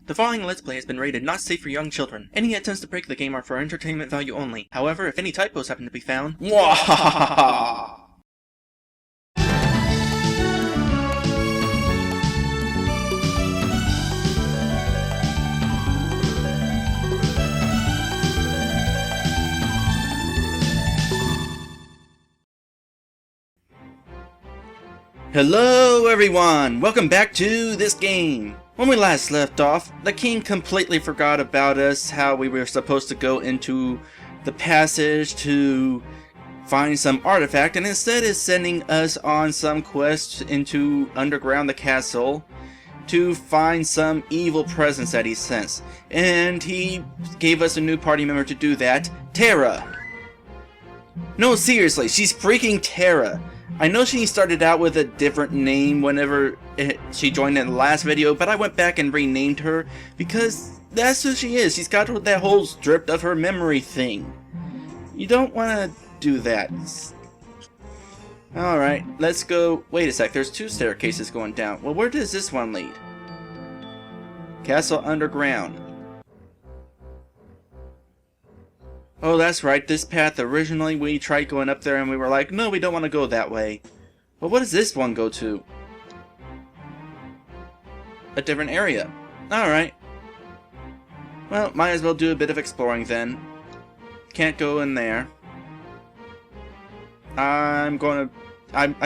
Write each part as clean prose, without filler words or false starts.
The following Let's Play has been rated not safe for young children. Any attempts to break the game are for entertainment value only. However, if any typos happen to be found, Mwahaha! Hello everyone! Welcome back to this game! When we last left off, the king completely forgot about us, how we were supposed to go into the passage to find some artifact, and instead is sending us on some quest into underground the castle to find some evil presence that he sensed. And he gave us a new party member to do that, Terra! No, seriously, she's freaking Terra! I know she started out with a different name whenever she joined in the last video, but I went back and renamed her because that's who she is. She's got that whole stripped of her memory thing. You don't want to do that. Alright, let's go. Wait a sec, there's two staircases going down. Well, where does this one lead? Castle underground. Oh, that's right, this path, originally we tried going up there and we were like, no, we don't want to go that way. Well, what does this one go to? A different area. Alright. Well, might as well do a bit of exploring then. Can't go in there. I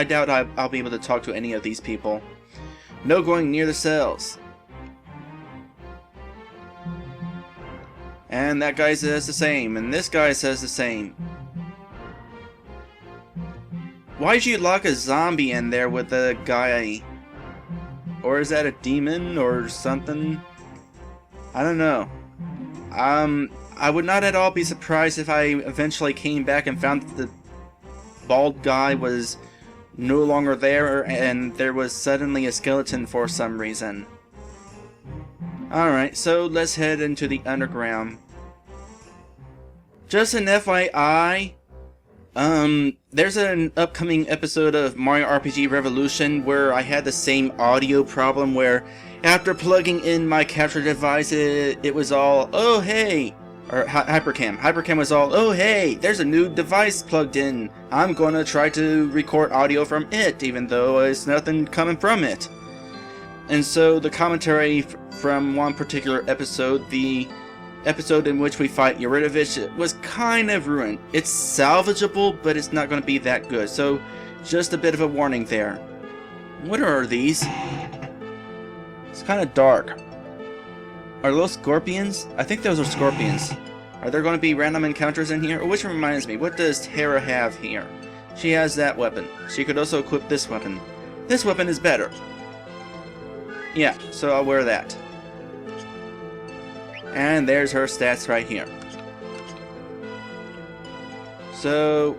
doubt I'll be able to talk to any of these people. No going near the cells. And that guy says the same, and this guy says the same. Why'd you lock a zombie in there with a guy? Or is that a demon or something? I don't know. I would not at all be surprised if I eventually came back and found that the bald guy was no longer there and there was suddenly a skeleton for some reason. Alright, so let's head into the underground. Just an FYI, there's an upcoming episode of Mario RPG Revolution where I had the same audio problem where after plugging in my capture device, it was all, oh hey, or Hypercam was all, oh hey, there's a new device plugged in. I'm gonna try to record audio from it, even though there's nothing coming from it. And so the commentary from one particular episode, the episode in which we fight Eurytovich, was kind of ruined. It's salvageable, but it's not going to be that good. So just a bit of a warning there. What are these? It's kind of dark. Are those scorpions? I think those are scorpions. Are there going to be random encounters in here? Which reminds me, what does Terra have here? She has that weapon. She could also equip this weapon. This weapon is better. Yeah, so I'll wear that. And there's her stats right here. So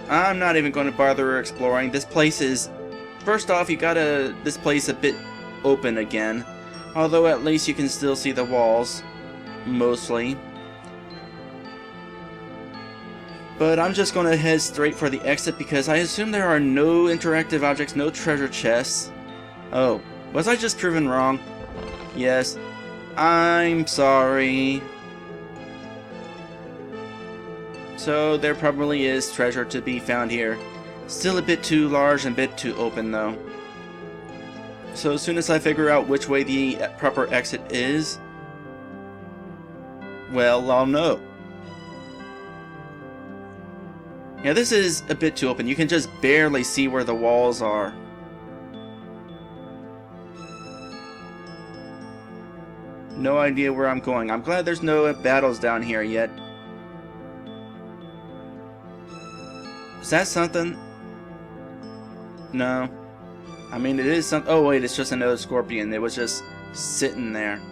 I'm not even going to bother exploring. This place is, first off, this place a bit open again. Although at least you can still see the walls, mostly. But I'm just going to head straight for the exit because I assume there are no interactive objects, no treasure chests. Oh, was I just proven wrong? Yes. I'm sorry. So there probably is treasure to be found here. Still a bit too large and a bit too open though. So as soon as I figure out which way the proper exit is, well, I'll know. Yeah, this is a bit too open. You can just barely see where the walls are. No idea where I'm going. I'm glad there's no battles down here yet. Is that something? No. I mean, it is something. Oh wait, it's just another scorpion. It was just sitting there.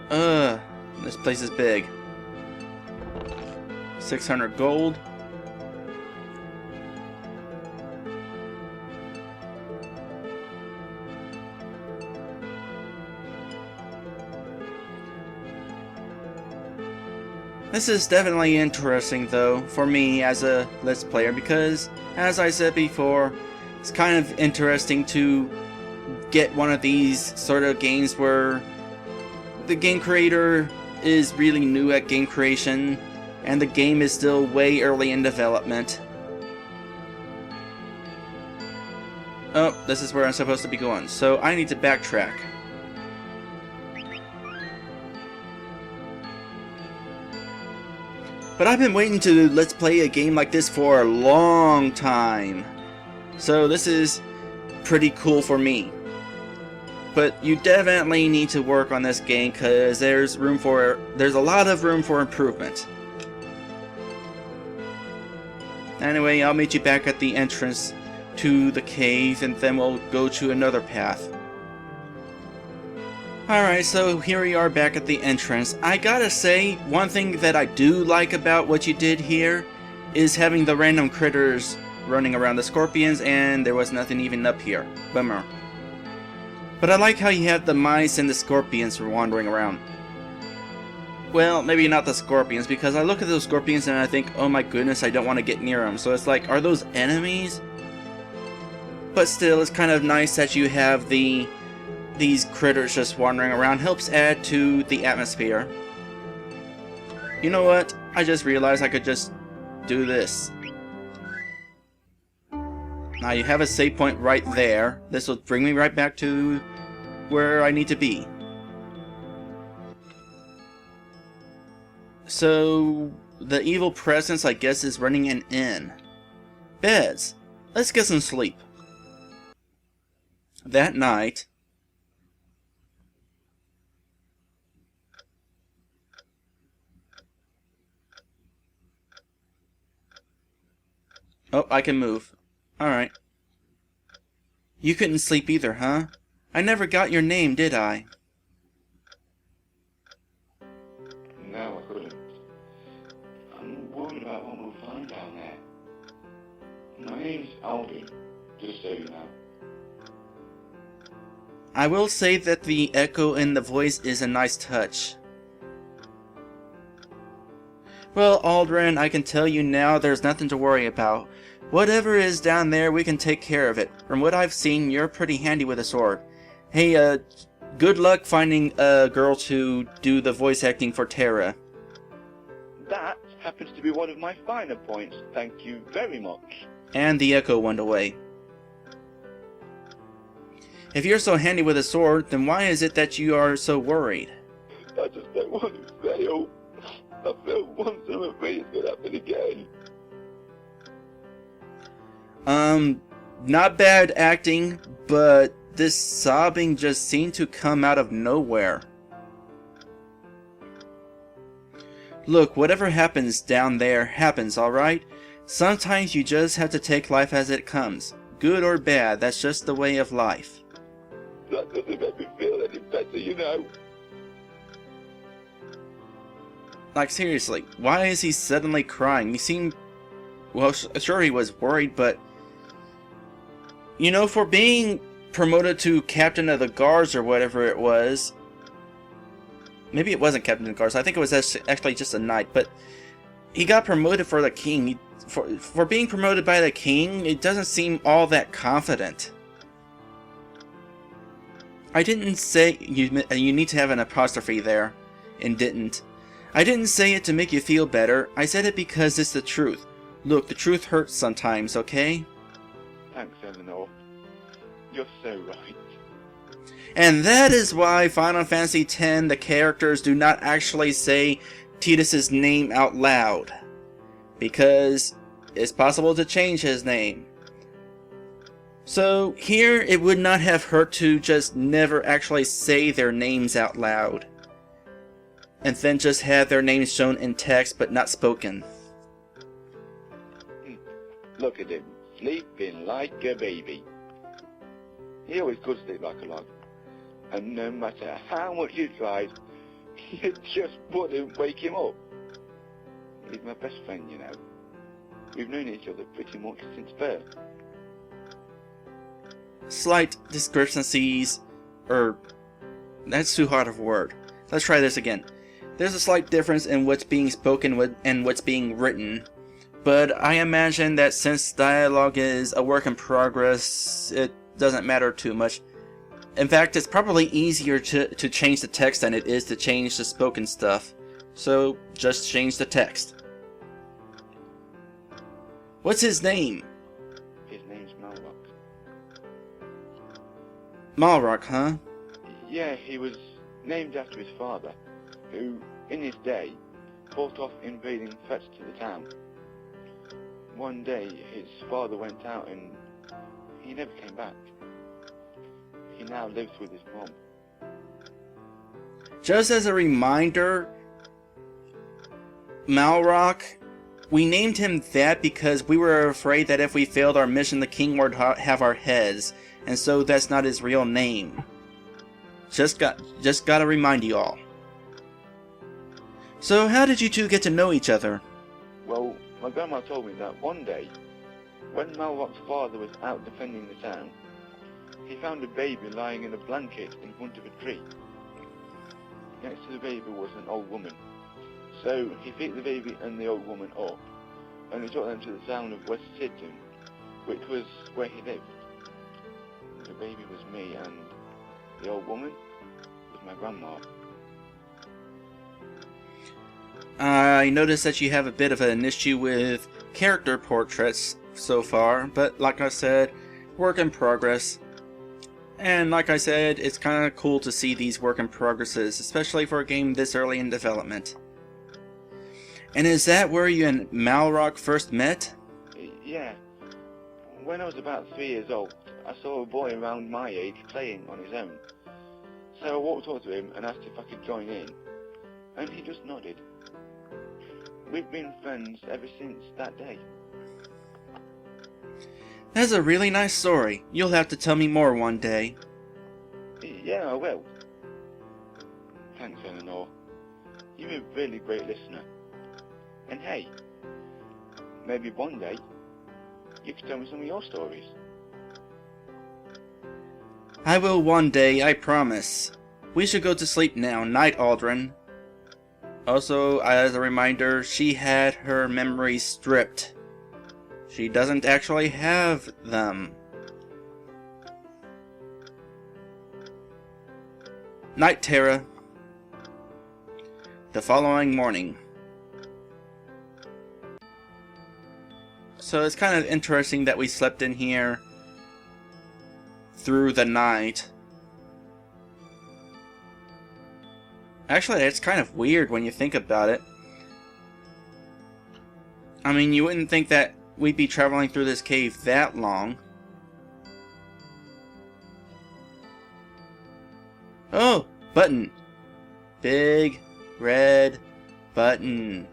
This place is big. 600 gold. This is definitely interesting though, for me as a Let's Player, because, as I said before, it's kind of interesting to get one of these sort of games where the game creator is really new at game creation and the game is still way early in development. Oh, this is where I'm supposed to be going, so I need to backtrack. But I've been waiting to let's play a game like this for a long time, so this is pretty cool for me. But you definitely need to work on this game because there's a lot of room for improvement. Anyway, I'll meet you back at the entrance to the cave and then we'll go to another path. Alright, so here we are back at the entrance. I gotta say, one thing that I do like about what you did here is having the random critters running around the scorpions, and there was nothing even up here. Bummer. But I like how you have the mice and the scorpions wandering around. Well, maybe not the scorpions, because I look at those scorpions and I think, oh my goodness, I don't want to get near them. So it's like, are those enemies? But still, it's kind of nice that you have these critters just wandering around. Helps add to the atmosphere. You know what? I just realized I could just do this. Now you have a save point right there. This will bring me right back to where I need to be. So the evil presence, I guess, is running an inn. Beds. Let's get some sleep. That night, oh, I can move. Alright. You couldn't sleep either, huh? I never got your name, did I? No, I couldn't. I'm worried about what we'll find down there. My name's Aldren, just so you know. I will say that the echo in the voice is a nice touch. Well, Aldren, I can tell you now there's nothing to worry about. Whatever is down there, we can take care of it. From what I've seen, you're pretty handy with a sword. Hey, good luck finding a girl to do the voice acting for Terra. That happens to be one of my finer points, thank you very much. And the echo went away. If you're so handy with a sword, then why is it that you are so worried? I just don't want to fail. I failed once and I'm afraid it's going to happen again. Not bad acting, but this sobbing just seemed to come out of nowhere. Look, whatever happens down there happens, alright? Sometimes you just have to take life as it comes. Good or bad, that's just the way of life. That doesn't make me feel any better, you know. Like, seriously, why is he suddenly crying? He seemed... well, sure he was worried, but... you know, for being promoted to Captain of the Guards or whatever it was... maybe it wasn't Captain of the Guards, I think it was actually just a knight, but... he got promoted for the king. For being promoted by the king, it doesn't seem all that confident. I didn't say... you need to have an apostrophe there. And didn't. I didn't say it to make you feel better. I said it because it's the truth. Look, the truth hurts sometimes, okay? Thanks, Eleanor. You're so right. And that is why Final Fantasy X, the characters do not actually say Tidus's name out loud. Because it's possible to change his name. So here it would not have hurt to just never actually say their names out loud. And then just have their names shown in text but not spoken. Look at him, sleeping like a baby. He always could sleep like a log. And no matter how much you tried, you just wouldn't wake him up. He's my best friend, you know. We've known each other pretty much since birth. Slight discrepancies, that's too hard of a word. Let's try this again. There's a slight difference in what's being spoken and what's being written. But I imagine that since dialogue is a work in progress, it doesn't matter too much. In fact, it's probably easier to change the text than it is to change the spoken stuff. So, just change the text. What's his name? His name's Malrock. Malrock, huh? Yeah, he was named after his father, who, in his day, fought off invading threats to the town. One day, his father went out and he never came back. He now lives with his mom. Just as a reminder, Malrock, we named him that because we were afraid that if we failed our mission, the king would have our heads, and so that's not his real name. Just gotta remind you all. So how did you two get to know each other? Well, my grandma told me that one day, when Malrock's father was out defending the town, he found a baby lying in a blanket in front of a tree. Next to the baby was an old woman. So he picked the baby and the old woman up, and he took them to the town of West Sidton, which was where he lived. The baby was me, and the old woman was my grandma. I noticed that you have a bit of an issue with character portraits so far, but like I said, work in progress. And like I said, it's kind of cool to see these work in progresses, especially for a game this early in development. And is that where you and Malrock first met? Yeah. When I was about 3 years old, I saw a boy around my age playing on his own. So I walked over to him and asked if I could join in, and he just nodded. We've been friends ever since that day. That's a really nice story. You'll have to tell me more one day. Yeah, I will. Thanks, Eleanor. You're a really great listener. And hey, maybe one day you can tell me some of your stories. I will one day, I promise. We should go to sleep now. Night, Aldren. Also, as a reminder, she had her memories stripped. She doesn't actually have them. Night, Terra. The following morning. So it's kind of interesting that we slept in here through the night. Actually, it's kind of weird when you think about it. I mean, you wouldn't think that we'd be traveling through this cave that long. Oh, button. Big red button.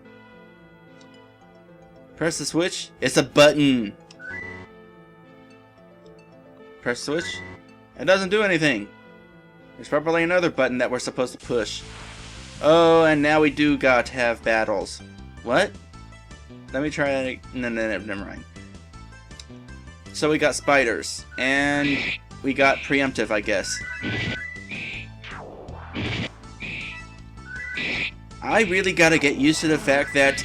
Press the switch. It's a button. Press the switch. It doesn't do anything. There's probably another button that we're supposed to push. Oh, and now we do got to have battles. What? Let me try. No, never mind. So we got spiders, and we got preemptive, I guess. I really gotta get used to the fact that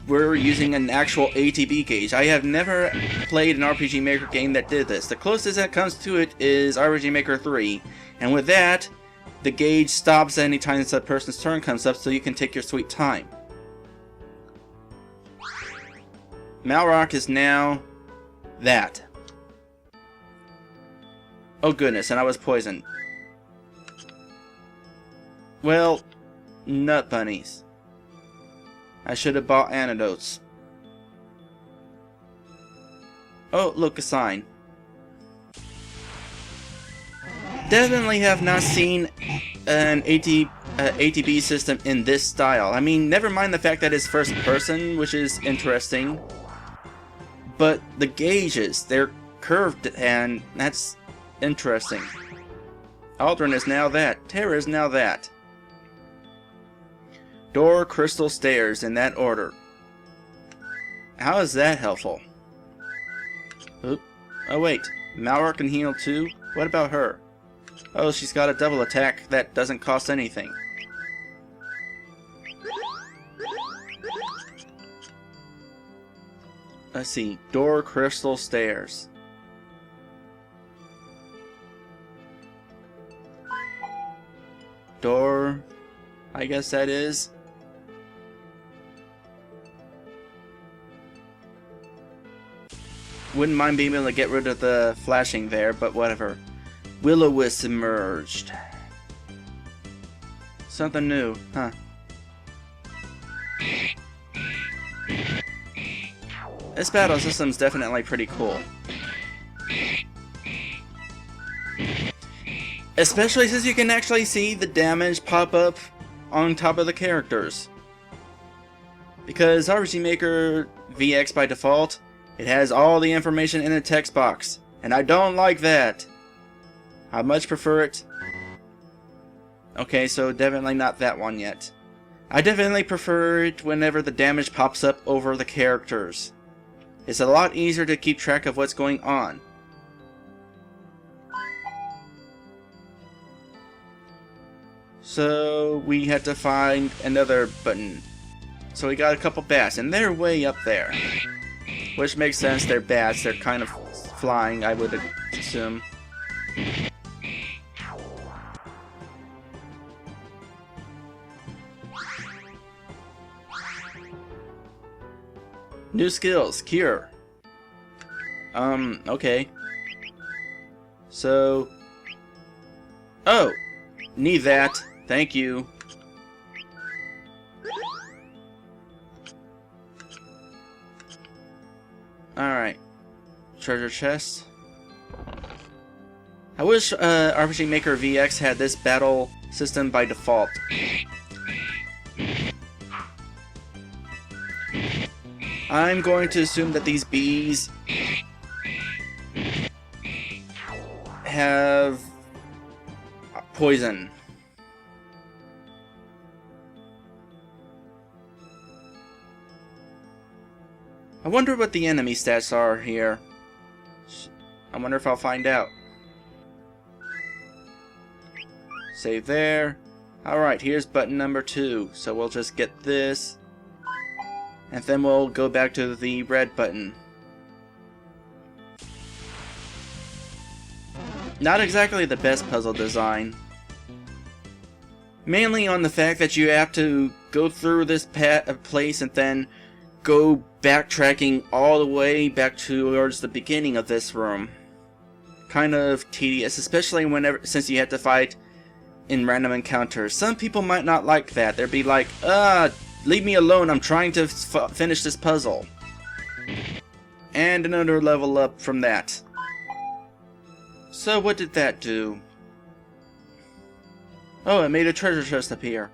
we're using an actual ATB gauge. I have never played an RPG Maker game that did this. The closest that comes to it is RPG Maker 3, and with that, the gauge stops anytime a person's turn comes up, so you can take your sweet time. Malrock is now that. Oh goodness, and I was poisoned. Well, nut bunnies. I should have bought antidotes. Oh, look, a sign. Definitely have not seen an ATB system in this style. I mean, never mind the fact that it's first person, which is interesting. But the gauges, they're curved, and that's interesting. Aldren is now that. Terra is now that. Door, crystal, stairs, in that order. How is that helpful? Oop. Oh wait, Malrock can heal too? What about her? Oh, she's got a double attack that doesn't cost anything. Let's see. Door, crystal, stairs. door, I guess that is. Wouldn't mind being able to get rid of the flashing there, but whatever. Will-o-wisp emerged. Something new, huh? This battle system's definitely pretty cool. Especially since you can actually see the damage pop up on top of the characters. Because RPG Maker VX by default, it has all the information in a text box. And I don't like that. I much prefer it. Okay, so definitely not that one yet. I definitely prefer it whenever the damage pops up over the characters. It's a lot easier to keep track of what's going on. So we had to find another button. So we got a couple bats, and they're way up there. Which makes sense, they're bats, they're kind of flying, I would assume. New skills, cure. Okay. So... Oh! Need that. Thank you. Alright. Treasure chest. I wish RPG Maker VX had this battle system by default. I'm going to assume that these bees have poison. I wonder what the enemy stats are here. I wonder if I'll find out. Save there. Alright, here's button number 2. So we'll just get this. And then we'll go back to the red button. Not exactly the best puzzle design. Mainly on the fact that you have to go through this place and then go backtracking all the way back towards the beginning of this room. Kind of tedious, especially since you have to fight in random encounters. Some people might not like that. They'd be like, leave me alone, I'm trying to finish this puzzle. And another level up from that. So what did that do? Oh, it made a treasure chest appear.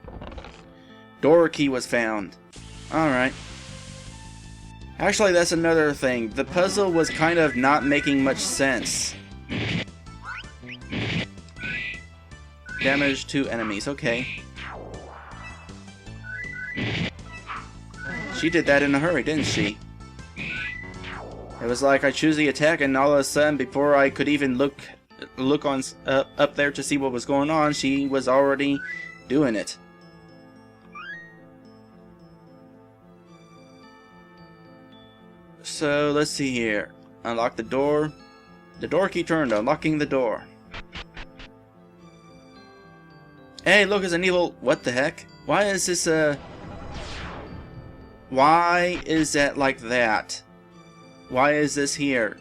Door key was found. Alright. Actually, that's another thing. The puzzle was kind of not making much sense. Damage to enemies, okay. She did that in a hurry, didn't she? It was like I choose the attack and all of a sudden, before I could even look on up there to see what was going on, she was already doing it. So let's see here. Unlock the door. The door key turned, unlocking the door. Hey, look, it's an evil... What the heck? Why is this Why is that like that? Why is this here?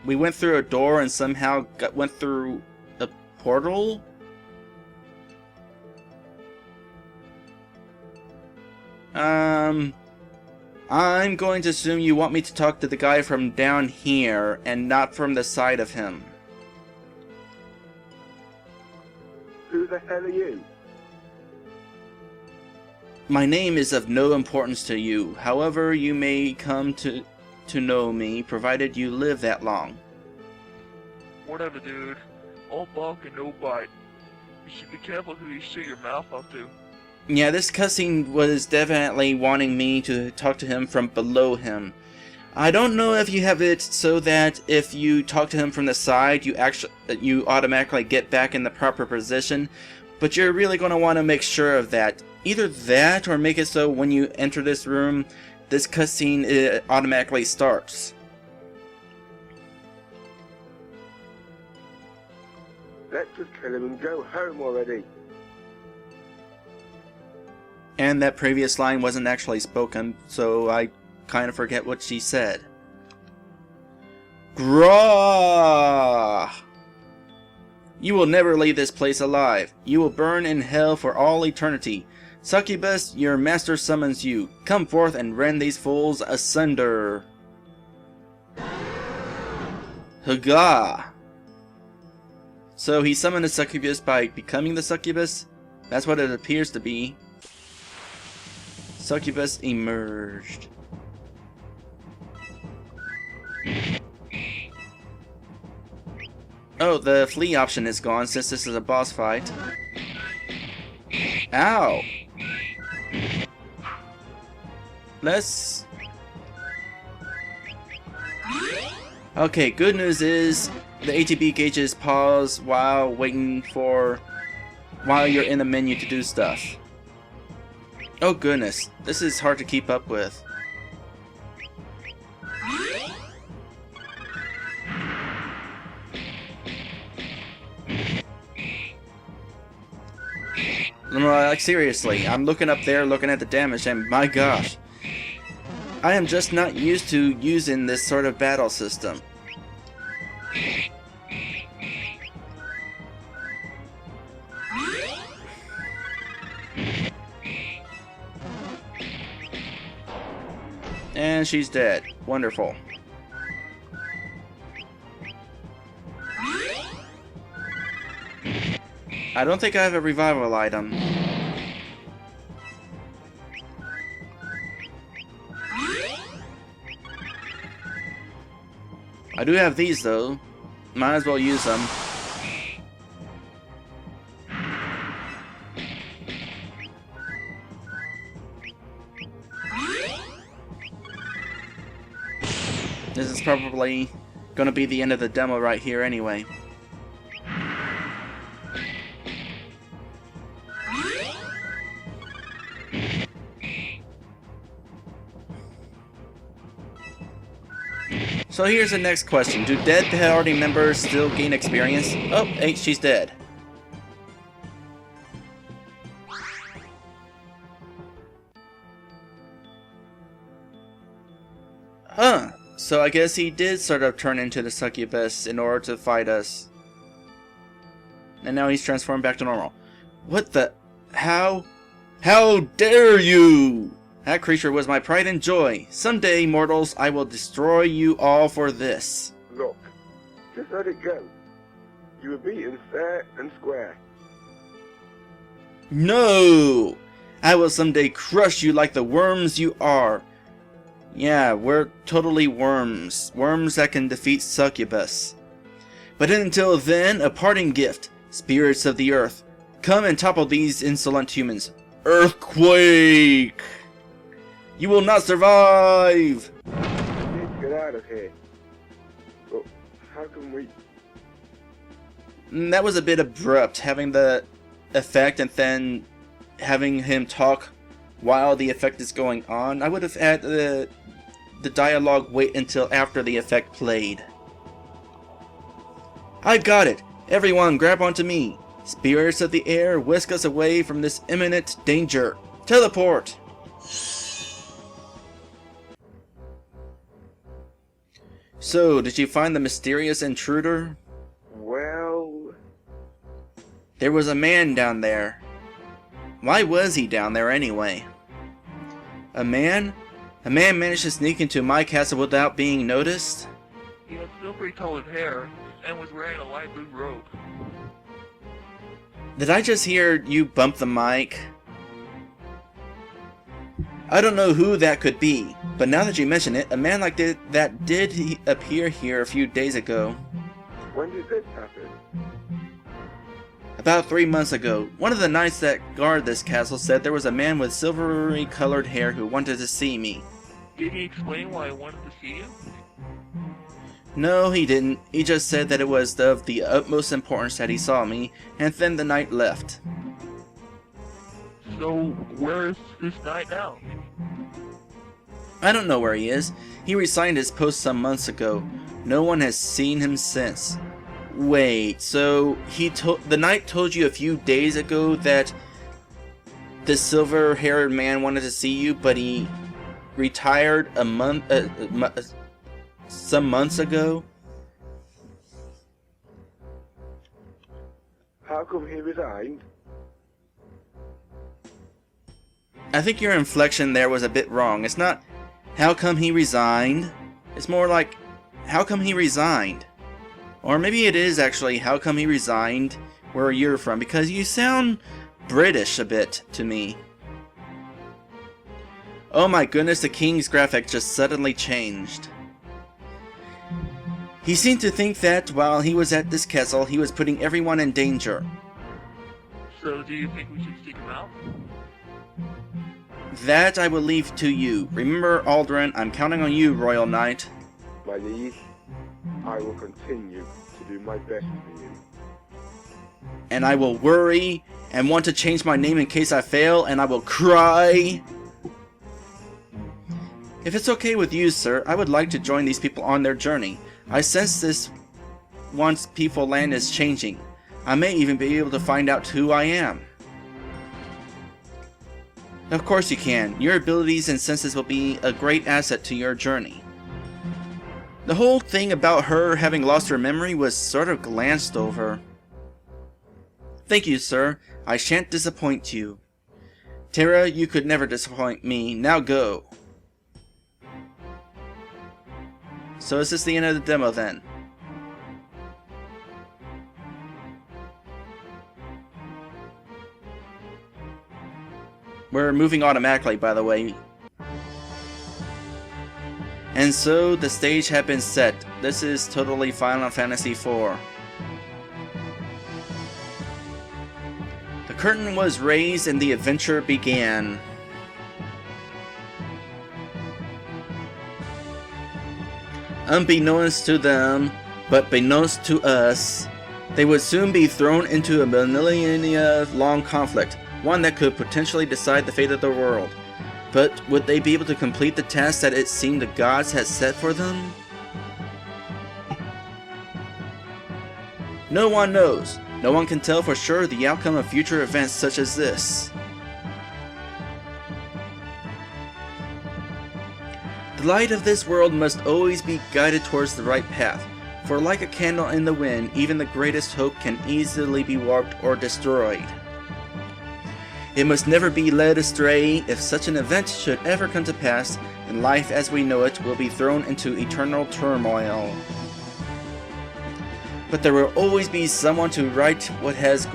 We went through a door and somehow went through a portal? I'm going to assume you want me to talk to the guy from down here and not from the side of him. Who the hell are you? My name is of no importance to you. However, you may come to know me, provided you live that long. Whatever, dude. All bark and no bite. You should be careful who you shoot your mouth off to. Yeah, this cutscene was definitely wanting me to talk to him from below him. I don't know if you have it so that if you talk to him from the side, you automatically get back in the proper position, but you're really going to want to make sure of that. Either that, or make it so when you enter this room, this cutscene automatically starts. Let's just kill him and go home already. And that previous line wasn't actually spoken, so I kind of forget what she said. Grah! You will never leave this place alive. You will burn in hell for all eternity. Succubus, your master summons you. Come forth and rend these fools asunder. Haga! So he summoned the succubus by becoming the succubus? That's what it appears to be. Succubus emerged. Oh, the flee option is gone since this is a boss fight. Ow! Let's... Okay, good news is the ATB gauges pause while you're in the menu to do stuff. Oh goodness, this is hard to keep up with. Like seriously, I'm looking up there looking at the damage and my gosh. I am just not used to using this sort of battle system. And she's dead. Wonderful. I don't think I have a revival item. I do have these though. Might as well use them. This is probably gonna be the end of the demo right here anyway. So here's the next question. Do dead party members still gain experience? Oh, hey, she's dead. Huh. So I guess he did sort of turn into the succubus in order to fight us. And now he's transformed back to normal. What the... How dare you! That creature was my pride and joy. Someday, mortals, I will destroy you all for this. Look, just let it go. You were beaten fair and square. No! I will someday crush you like the worms you are. Yeah, we're totally worms. Worms that can defeat succubus. But until then, a parting gift. Spirits of the earth, come and topple these insolent humans. Earthquake! You will not survive! We need to get out of here. But how can we... That was a bit abrupt, having the effect and then having him talk while the effect is going on. I would have had the dialogue wait until after the effect played. I've got it! Everyone grab onto me! Spirits of the air, whisk us away from this imminent danger! Teleport! So, did you find the mysterious intruder? Well... There was a man down there. Why was he down there anyway? A man? A man managed to sneak into my castle without being noticed? He had silvery colored hair and was wearing a light blue robe. Did I just hear you bump the mic? I don't know who that could be, but now that you mention it, a man like that did appear here a few days ago. When did this happen? About 3 months ago, one of the knights that guard this castle said there was a man with silvery colored hair who wanted to see me. Did he explain why he wanted to see you? No, he didn't. He just said that it was of the utmost importance that he saw me, and then the knight left. So, where is this knight now? I don't know where he is. He resigned his post some months ago. No one has seen him since. Wait, so the knight told you a few days ago that this silver-haired man wanted to see you, but he retired some months ago. How come he resigned? I think your inflection there was a bit wrong. It's not, how come he resigned? It's more like, how come he resigned? Or maybe it is actually, how come he resigned where you're from? Because you sound British a bit to me. Oh my goodness, the king's graphic just suddenly changed. He seemed to think that while he was at this castle, he was putting everyone in danger. So do you think we should seek him out? That I will leave to you. Remember, Aldren, I'm counting on you, Royal Knight. My liege, I will continue to do my best for you. And I will worry and want to change my name in case I fail, and I will cry. If it's okay with you, sir, I would like to join these people on their journey. I sense this once People Land is changing. I may even be able to find out who I am. Of course you can. Your abilities and senses will be a great asset to your journey. The whole thing about her having lost her memory was sort of glanced over. Thank you, sir. I shan't disappoint you. Terra, you could never disappoint me. Now go. So is this the end of the demo then? We're moving automatically, by the way. And so the stage had been set. This is totally Final Fantasy IV. The curtain was raised and the adventure began. Unbeknownst to them, but beknownst to us, they would soon be thrown into a millennia-long conflict, one that could potentially decide the fate of the world. But would they be able to complete the task that it seemed the gods had set for them? No one knows. No one can tell for sure the outcome of future events such as this. The light of this world must always be guided towards the right path, for like a candle in the wind, even the greatest hope can easily be warped or destroyed. It must never be led astray. If such an event should ever come to pass, and life as we know it will be thrown into eternal turmoil. But there will always be someone to right what has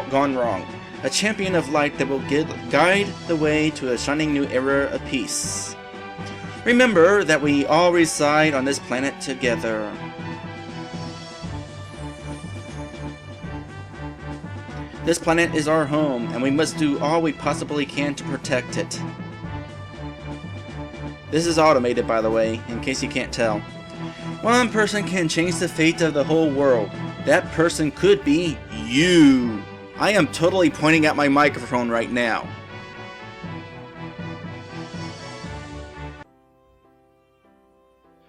gone wrong, a champion of light that will guide the way to a shining new era of peace. Remember that we all reside on this planet together. This planet is our home, and we must do all we possibly can to protect it. This is automated, by the way, in case you can't tell. One person can change the fate of the whole world. That person could be you. I am totally pointing at my microphone right now.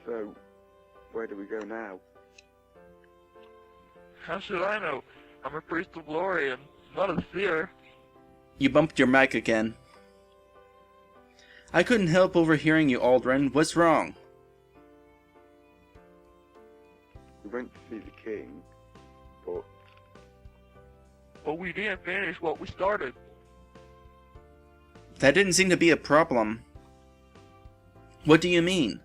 So, where do we go now? How should I know? I'm a priest of glory and not a seer. You bumped your mic again. I couldn't help overhearing you, Aldren. What's wrong? We went to see the king, but But we didn't finish what we started. That didn't seem to be a problem. What do you mean?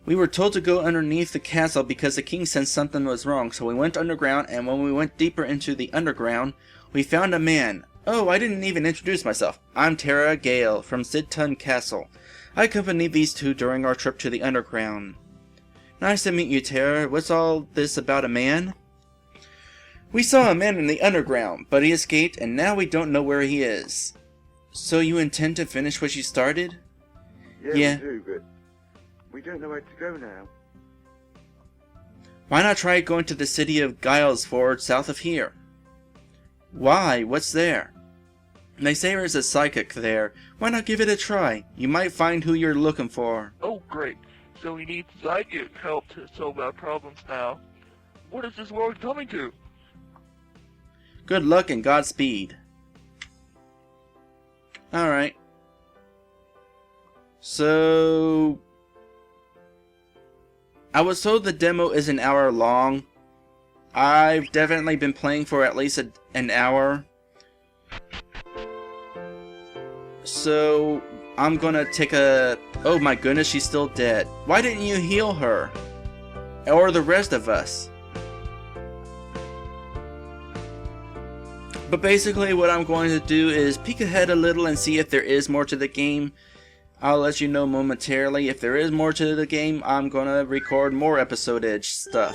We were told to go underneath the castle because the king said something was wrong, so we went underground, and when we went deeper into the underground, we found a man. Oh, I didn't even introduce myself. I'm Terra Gale from Sidtun Castle. I accompanied these two during our trip to the underground. Nice to meet you, Terra. What's all this about a man? We saw a man in the underground, but he escaped, and now we don't know where he is. So you intend to finish what you started? yeah, we do, but we don't know where to go now. Why not try going to the city of Guilesford south of here? Why? What's there? They say there's a psychic there. Why not give it a try? You might find who you're looking for. Oh, great. So we need psychic help to solve our problems now. What is this world coming to? Good luck and Godspeed. Alright. So... I was told the demo is an hour long. I've definitely been playing for at least an hour. So... I'm gonna take a... Oh my goodness, she's still dead. Why didn't you heal her? Or the rest of us? But basically what I'm going to do is peek ahead a little and see if there is more to the game. I'll let you know momentarily. If there is more to the game, I'm gonna record more episode-edge stuff.